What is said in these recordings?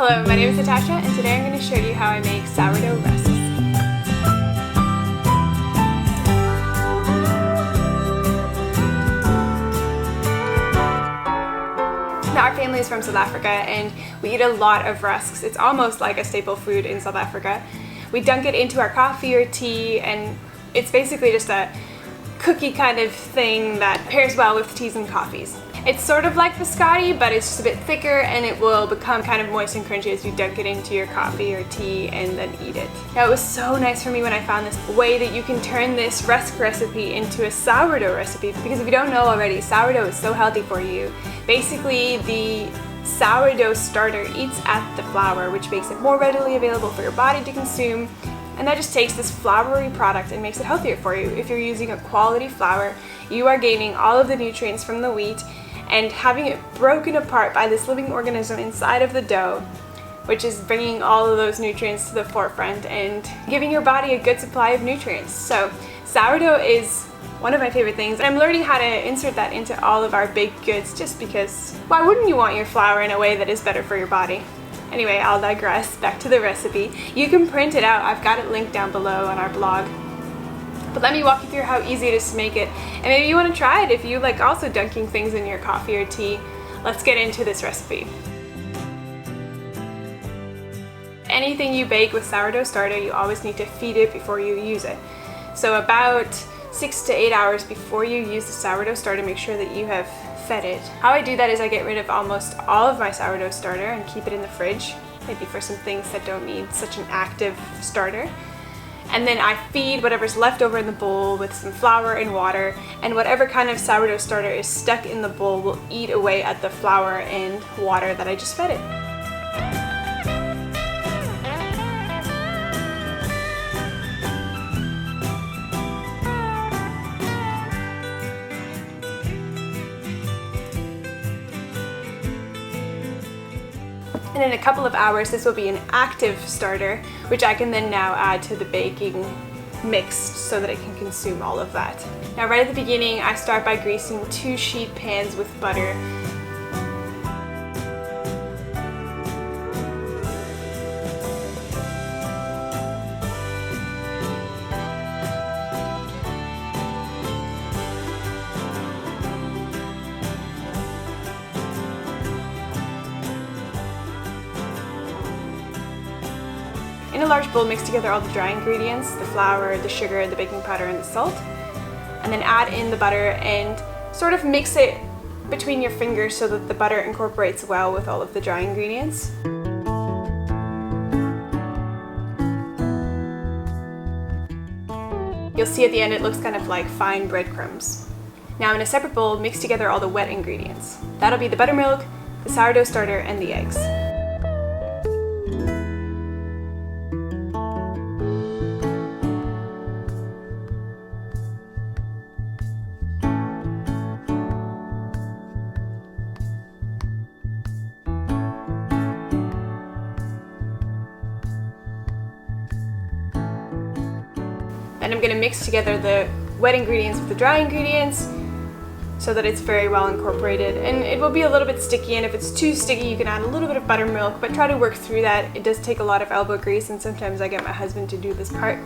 Hello, my name is Natasha, and today I'm going to show you how I make sourdough rusks. Now, our family is from South Africa, and we eat a lot of rusks. It's almost like a staple food in South Africa. We dunk it into our coffee or tea, and it's basically just a cookie kind of thing that pairs well with teas and coffees. It's sort of like Biscotti, but it's just a bit thicker, and it will become kind of moist and crunchy as you dunk it into your coffee or tea and then eat it. Now, it was so nice for me when I found this way that you can turn this rusk recipe into a sourdough recipe, because if you don't know already, sourdough is so healthy for you. Basically, the sourdough starter eats at the flour, which makes it more readily available for your body to consume. And that just takes this floury product and makes it healthier for you. If you're using a quality flour, you are gaining all of the nutrients from the wheat and having it broken apart by this living organism inside of the dough, which is bringing all of those nutrients to the forefront and giving your body a good supply of nutrients. So sourdough is one of my favorite things, and I'm learning how to insert that into all of our baked goods, just because why wouldn't you want your flour in a way that is better for your body? Anyway, I'll digress. Back to the recipe. You can print it out. I've got it linked down below on our blog. But let me walk you through how easy it is to make it. And maybe you want to try it if you like also dunking things in your coffee or tea. Let's get into this recipe. Anything you bake with sourdough starter, you always need to feed it before you use it. So about 6 to 8 hours before you use the sourdough starter, make sure that you have fed it. How I do that is I get rid of almost all of my sourdough starter and keep it in the fridge, maybe for some things that don't need such an active starter. And then I feed whatever's left over in the bowl with some flour and water, and whatever kind of sourdough starter is stuck in the bowl will eat away at the flour and water that I just fed it. And in a couple of hours, this will be an active starter, which I can then now add to the baking mix so that it can consume all of that. Now, right at the beginning, I start by greasing 2 sheet pans with butter. In a large bowl, mix together all the dry ingredients, the flour, the sugar, the baking powder, and the salt. And then add in the butter and sort of mix it between your fingers so that the butter incorporates well with all of the dry ingredients. You'll see at the end it looks kind of like fine breadcrumbs. Now, in a separate bowl, mix together all the wet ingredients. That'll be the buttermilk, the sourdough starter, and the eggs. And I'm going to mix together the wet ingredients with the dry ingredients so that it's very well incorporated. And it will be a little bit sticky, and if it's too sticky you can add a little bit of buttermilk, but try to work through that. It does take a lot of elbow grease, and sometimes I get my husband to do this part.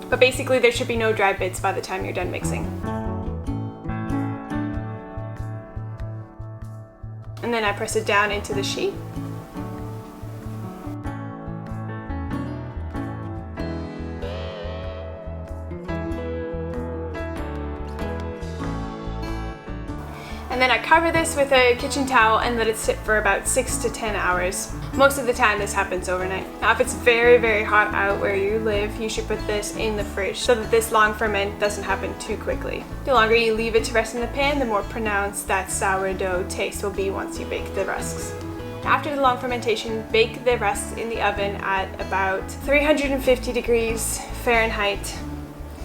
But basically there should be no dry bits by the time you're done mixing. And then I press it down into the sheet. And then I cover this with a kitchen towel and let it sit for about 6 to 10 hours. Most of the time this happens overnight. Now, if it's very, very hot out where you live, you should put this in the fridge so that this long ferment doesn't happen too quickly. The longer you leave it to rest in the pan, the more pronounced that sourdough taste will be once you bake the rusks. After the long fermentation, bake the rusks in the oven at about 350 degrees Fahrenheit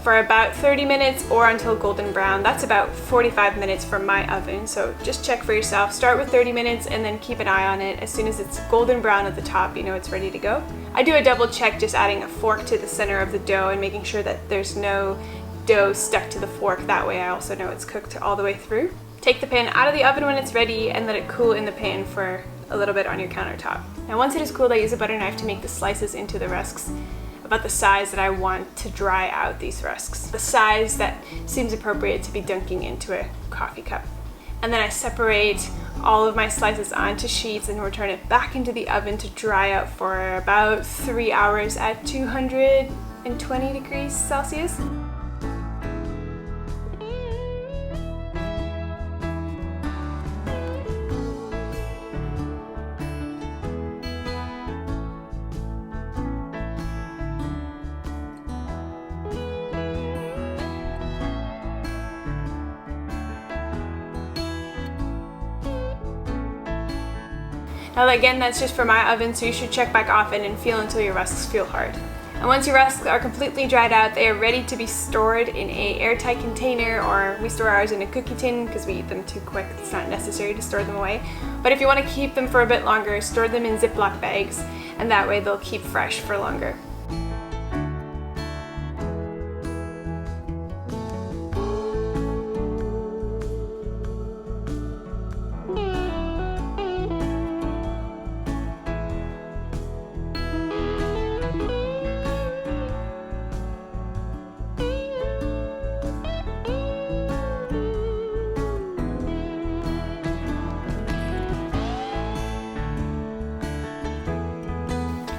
for about 30 minutes or until golden brown. That's about 45 minutes from my oven, so just check for yourself. Start with 30 minutes and then keep an eye on it. As soon as it's golden brown at the top, you know it's ready to go. I do a double check, just adding a fork to the center of the dough and making sure that there's no dough stuck to the fork. That way I also know it's cooked all the way through. Take the pan out of the oven when it's ready and let it cool in the pan for a little bit on your countertop. Now once it is cooled, I use a butter knife to make the slices into the rusks about the size that I want to dry out these rusks. The size that seems appropriate to be dunking into a coffee cup. And then I separate all of my slices onto sheets and return it back into the oven to dry out for about 3 hours at 220 degrees Celsius. Now again, that's just for my oven, so you should check back often and feel until your rusks feel hard. And once your rusks are completely dried out, they are ready to be stored in a airtight container, or we store ours in a cookie tin because we eat them too quick. It's not necessary to store them away. But if you want to keep them for a bit longer, store them in Ziploc bags, and that way they'll keep fresh for longer.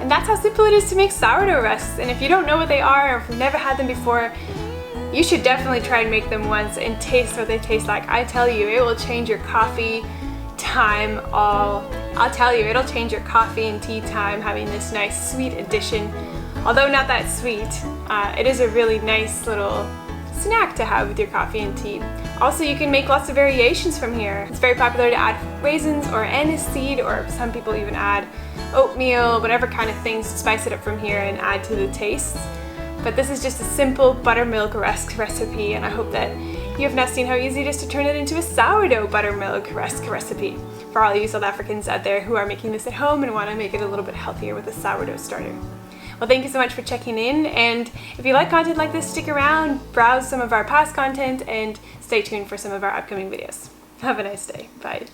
And that's how simple it is to make sourdough rusks. And if you don't know what they are, or if you've never had them before, you should definitely try and make them once and taste what they taste like. I tell you, it will change your coffee time I'll tell you, it'll change your coffee and tea time having this nice sweet addition. Although not that sweet, it is a really nice little snack to have with your coffee and tea. Also, you can make lots of variations from here. It's very popular to add raisins or anise seed, or some people even add oatmeal, whatever kind of things to spice it up from here and add to the taste. But this is just a simple buttermilk rusk recipe, and I hope that you have now seen how easy it is to turn it into a sourdough buttermilk rusk recipe for all you South Africans out there who are making this at home and want to make it a little bit healthier with a sourdough starter. Well, thank you so much for checking in, and if you like content like this, stick around, browse some of our past content, and stay tuned for some of our upcoming videos. Have a nice day. Bye.